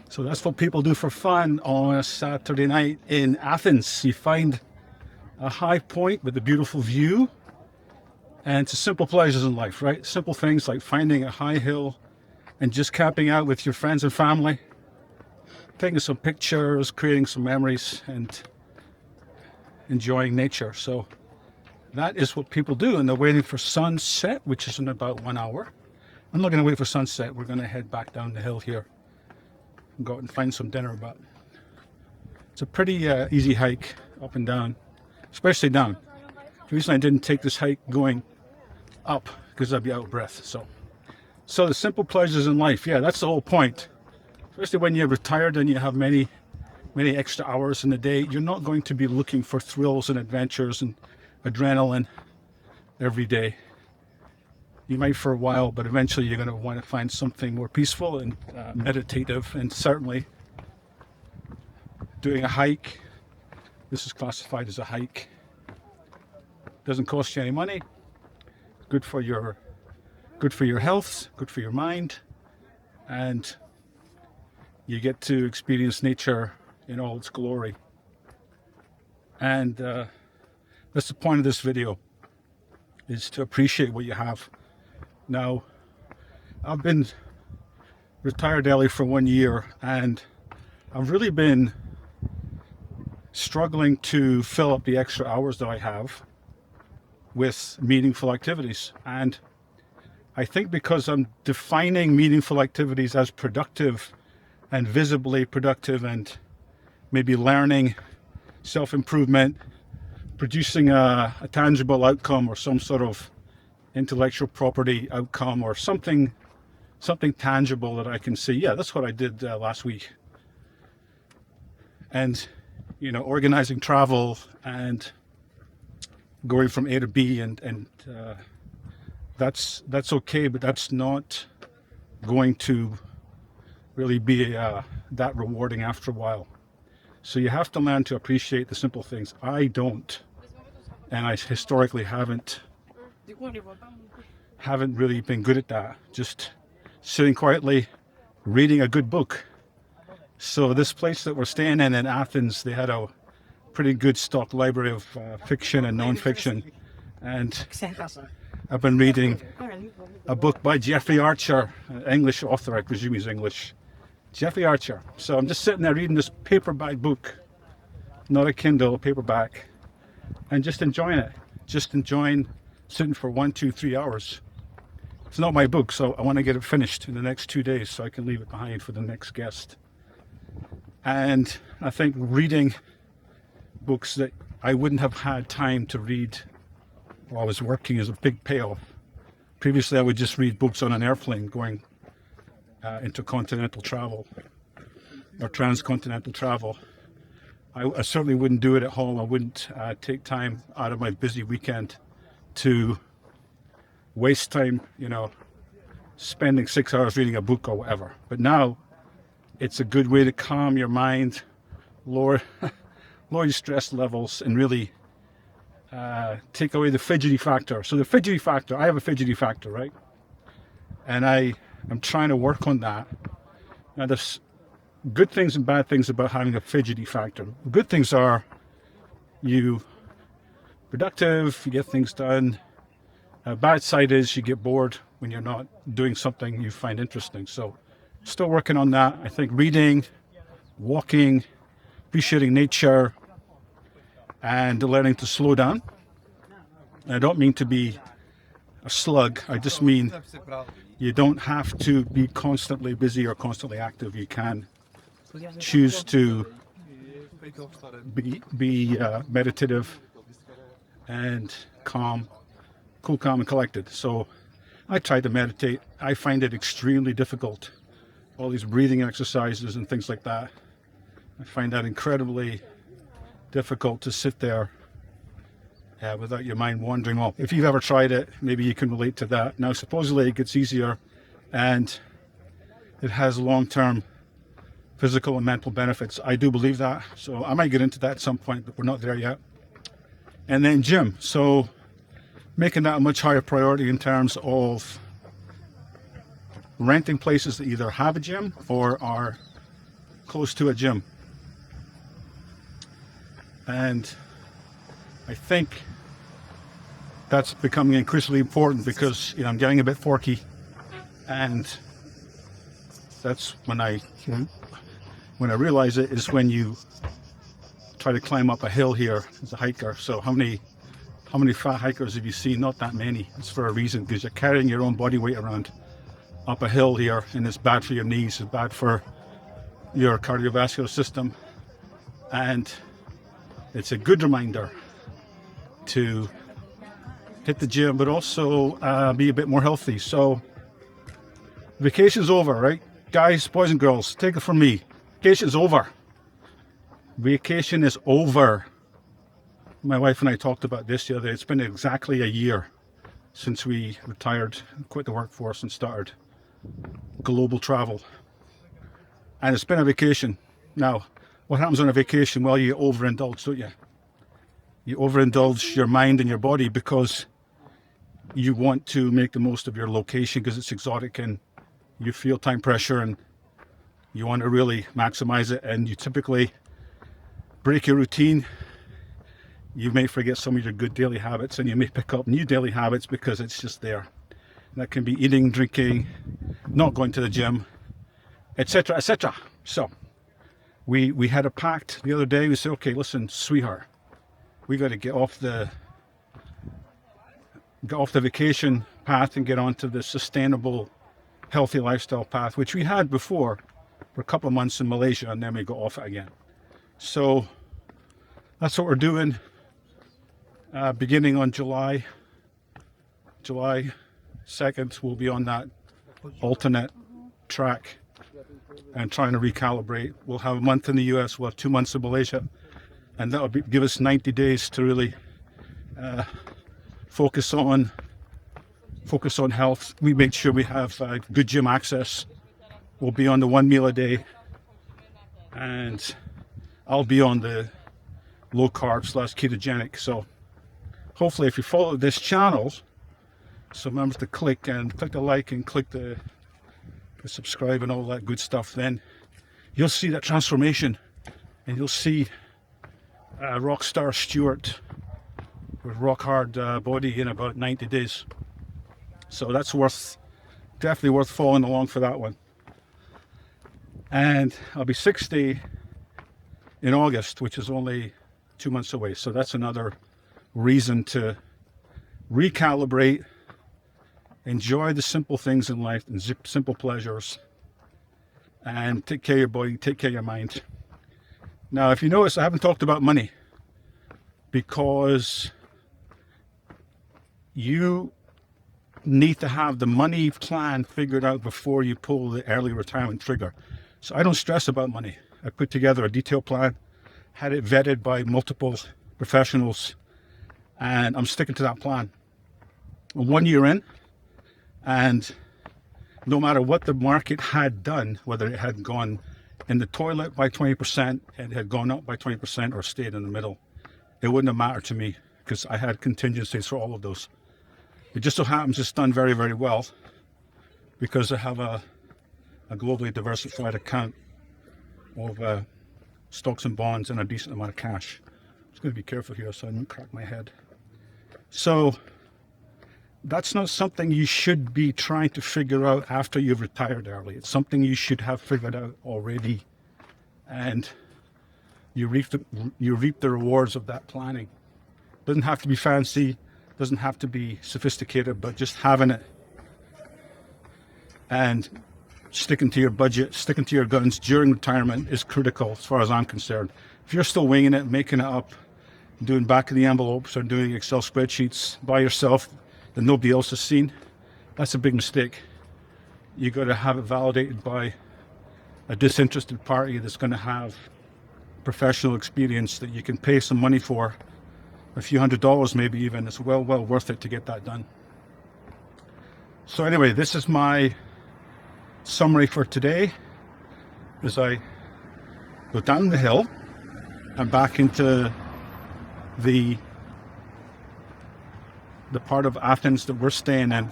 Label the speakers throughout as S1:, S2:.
S1: So that's what people do for fun on a Saturday night in Athens. You find a high point with a beautiful view, and it's simple pleasures in life, right? Simple things like finding a high hill and just camping out with your friends and family, taking some pictures, creating some memories, and enjoying nature. So that is what people do, and they're waiting for sunset, which is in about 1 hour. I'm not going to wait for sunset. We're going to head back down the hill here and go out and find some dinner, but it's a pretty easy hike up and down, especially down. The reason I didn't take this hike going up because I'd be out of breath. So the simple pleasures in life, yeah, that's the whole point. Especially when you're retired and you have many extra hours in the day, you're not going to be looking for thrills and adventures and adrenaline every day. You might for a while, but eventually you're going to want to find something more peaceful and meditative, and certainly doing a hike. This is classified as a hike. Doesn't cost you any money. Good for your health, good for your mind, and you get to experience nature in all its glory. And that's the point of this video, is to appreciate what you have. Now, I've been retired early for 1 year, and I've really been struggling to fill up the extra hours that I have with meaningful activities. And I think because I'm defining meaningful activities as productive and visibly productive, and maybe learning, self-improvement, producing a tangible outcome or some sort of intellectual property outcome or something tangible that I can see. Yeah, that's what I did last week. And, organizing travel and going from A to B, and that's okay, but that's not going to really be that rewarding after a while. So you have to learn to appreciate the simple things. I don't, and I historically haven't really been good at that. Just sitting quietly, reading a good book. So this place that we're staying in Athens, they had a pretty good stock library of fiction and non-fiction. And I've been reading a book by Jeffrey Archer, an English author, I presume he's English. Jeffrey Archer. So I'm just sitting there reading this paperback book, not a Kindle, a paperback, and just enjoying it. Just enjoying sitting for 1, 2, 3 hours. It's not my book, so I want to get it finished in the next 2 days so I can leave it behind for the next guest. And I think reading books that I wouldn't have had time to read while I was working is a big payoff. Previously, I would just read books on an airplane going intercontinental travel or transcontinental travel. I certainly wouldn't do it at home. I wouldn't take time out of my busy weekend to waste time, spending 6 hours reading a book or whatever. But now it's a good way to calm your mind, lower your stress levels, and really take away the fidgety factor. So the fidgety factor, I have a fidgety factor, right? And I'm trying to work on that. Now there's good things and bad things about having a fidgety factor. Good things are you productive, you get things done. Bad side is you get bored when you're not doing something you find interesting. So still working on that. I think reading, walking, appreciating nature, and learning to slow down. I don't mean to be a slug. I just mean you don't have to be constantly busy or constantly active. You can choose to be meditative and calm, cool, calm, and collected. So I try to meditate. I find it extremely difficult. All these breathing exercises and things like that. I find that incredibly difficult to sit there without your mind wandering off. If you've ever tried it, maybe you can relate to that. Now, supposedly it gets easier, and it has long-term physical and mental benefits. I do believe that. So I might get into that at some point, but we're not there yet. And then gym. So making that a much higher priority in terms of renting places that either have a gym or are close to a gym. And I think that's becoming increasingly important because, I'm getting a bit forky, and that's when I realize it is when you try to climb up a hill here as a hiker. So how many fat hikers have you seen? Not that many. It's for a reason, because you're carrying your own body weight around up a hill here, and it's bad for your knees, it's bad for your cardiovascular system, and it's a good reminder to hit the gym, but also be a bit more healthy. So vacation's over, right? Guys, boys and girls, take it from me. Vacation's over. Vacation is over. My wife and I talked about this the other day. It's been exactly a year since we retired, quit the workforce, and started global travel. And it's been a vacation. Now, what happens on a vacation? Well, you overindulge, don't you? You overindulge your mind and your body because you want to make the most of your location because it's exotic and you feel time pressure and you want to really maximize it, and you typically break your routine. You may forget some of your good daily habits, and you may pick up new daily habits because it's just there. And that can be eating, drinking, not going to the gym, etc., etc. So we had a pact the other day. We said, okay, listen, sweetheart, we got to get off the vacation path and get onto the sustainable, healthy lifestyle path, which we had before for a couple of months in Malaysia, and then we got off it again. So that's what we're doing. Beginning on July 2nd, we'll be on that alternate track and trying to recalibrate. We'll have a month in the US, we'll have 2 months in Malaysia, and that'll give us 90 days to really focus on health. We make sure we have good gym access. We'll be on the 1 meal a day, and I'll be on the low carb / ketogenic. So hopefully, if you follow this channel, so remember to click the like and click the subscribe and all that good stuff, then you'll see that transformation, and you'll see rock star Stuart with rock hard body in about 90 days. So that's definitely worth following along for that one. And I'll be 60 in August, which is only 2 months away. So that's another reason to recalibrate, enjoy the simple things in life and simple pleasures, and take care of your body, take care of your mind. Now, if you notice, I haven't talked about money because you need to have the money plan figured out before you pull the early retirement trigger. So I don't stress about money. I put together a detailed plan, had it vetted by multiple professionals, and I'm sticking to that plan. I'm 1 year in, and no matter what the market had done, whether it had gone in the toilet by 20% and had gone up by 20% or stayed in the middle, it wouldn't have mattered to me because I had contingencies for all of those. It just so happens it's done very, very well because I have a globally diversified account of stocks and bonds and a decent amount of cash. I'm just going to be careful here so I don't crack my head. So that's not something you should be trying to figure out after you've retired early. It's something you should have figured out already, and you reap the rewards of that planning. Doesn't have to be fancy, doesn't have to be sophisticated, but just having it and sticking to your budget, sticking to your guns during retirement is critical as far as I'm concerned. If you're still winging it, making it up, doing back of the envelopes or doing Excel spreadsheets by yourself that nobody else has seen, that's a big mistake. You got to have it validated by a disinterested party that's going to have professional experience that you can pay some money for, a few $100s maybe even. It's well worth it to get that done. So anyway, this is my summary for today as I go down the hill and back into the part of Athens that we're staying in.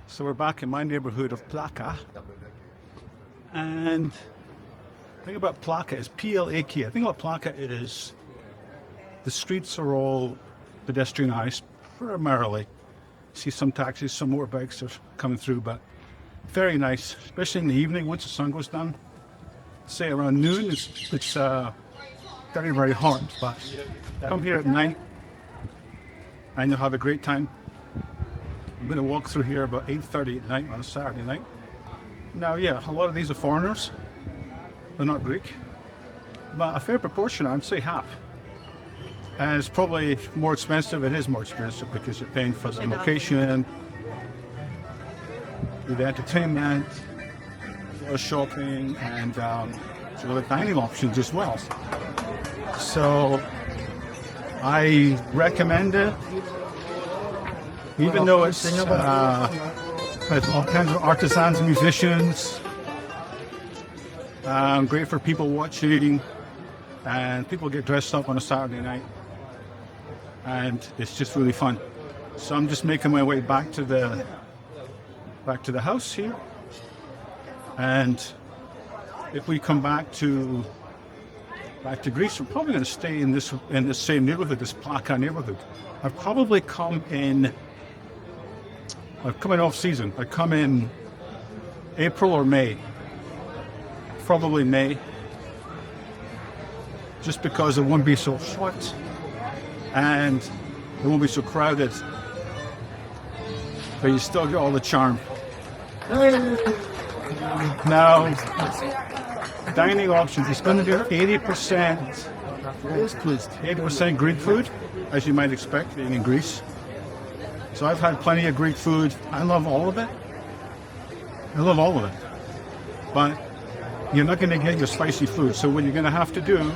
S1: So we're back in my neighborhood of Plaka, and the thing about Plaka is P-L-A-K. I think about Plaka is the streets are all pedestrianized primarily. See some taxis, some motorbikes are coming through, but very nice, especially in the evening once the sun goes down. Say around noon, it's very, very hot, but come here at night and you'll have a great time. I'm going to walk through here about 8:30 at night on a Saturday night. Now, yeah, a lot of these are foreigners. They're not Greek, but a fair proportion, I'd say half. And it's probably more expensive. It is more expensive because you're paying for the location, the entertainment, the shopping, and so the dining options as well. So I recommend it, even though it's has all kinds of artisans and musicians. Great for people watching, and people get dressed up on a Saturday night, and it's just really fun. So I'm just making my way back to the house here, and if we come back to Greece, we're probably going to stay in this same neighborhood, this Plaka neighborhood. I've probably come in off season. I come in April or May, probably May, just because it won't be so hot and it won't be so crowded, but you still get all the charm. Now, dining options, it's going to be 80% Greek food, as you might expect being in Greece. So I've had plenty of Greek food. I love all of it. But you're not going to get your spicy food. So what you're going to have to do,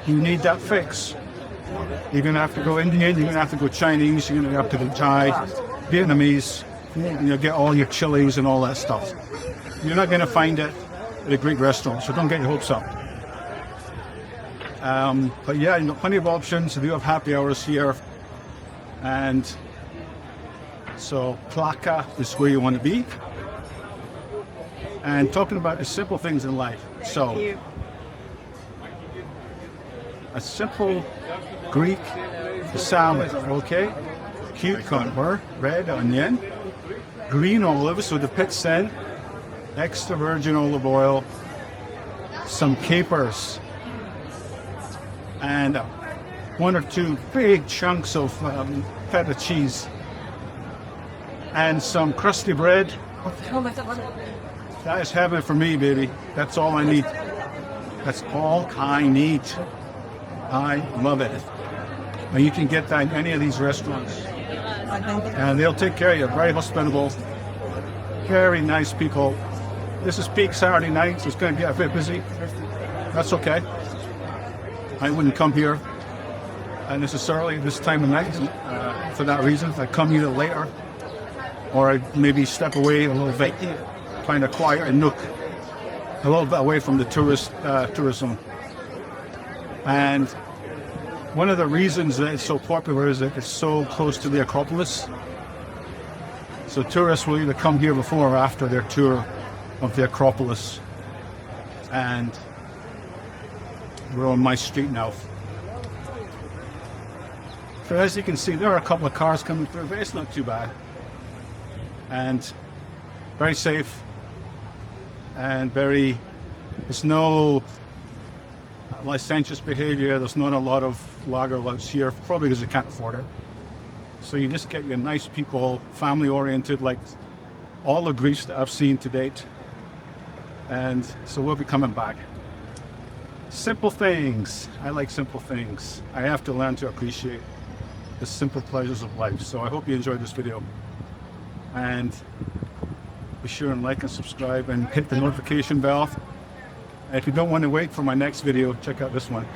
S1: you need that fix. You're going to have to go Indian, you're going to have to go Chinese, you're going to have to go Thai, Vietnamese. You'll get all your chilies and all that stuff. You're not going to find it at a Greek restaurant, so don't get your hopes up. But yeah, you've got plenty of options. We do have happy hours here, and so Plaka is where you want to be. And talking about the simple things in life. So a simple Greek salad, okay? Cucumber, red onion, green olives with the pits in, extra virgin olive oil, some capers, and one or two big chunks of feta cheese, and some crusty bread. That is heaven for me, baby. That's all I need. That's all I need. I love it. And you can get that in any of these restaurants. And they'll take care of you. Very hospitable. Very nice people. This is peak Saturday night, so it's going to get a bit busy. That's okay. I wouldn't come here necessarily this time of night for that reason. I'd come either later or I'd maybe step away a little bit, find a quiet nook a little bit away from the tourism. And one of the reasons that it's so popular is that it's so close to the acropolis. So tourists will either come here before or after their tour of the acropolis. And we're on my street now. So as you can see, there are a couple of cars coming through, but it's not too bad. And very safe, and there's no licentious behavior. There's not a lot of lagerlouts here, probably because they can't afford it. So you just get your nice people, family oriented, like all the Greece that I've seen to date. And so we'll be coming back. Simple things. I like simple things. I have to learn to appreciate the simple pleasures of life. So I hope you enjoyed this video. And be sure and like and subscribe and hit the notification bell. And if you don't want to wait for my next video, check out this one.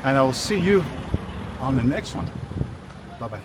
S1: And I will see you on the next one. Bye-bye.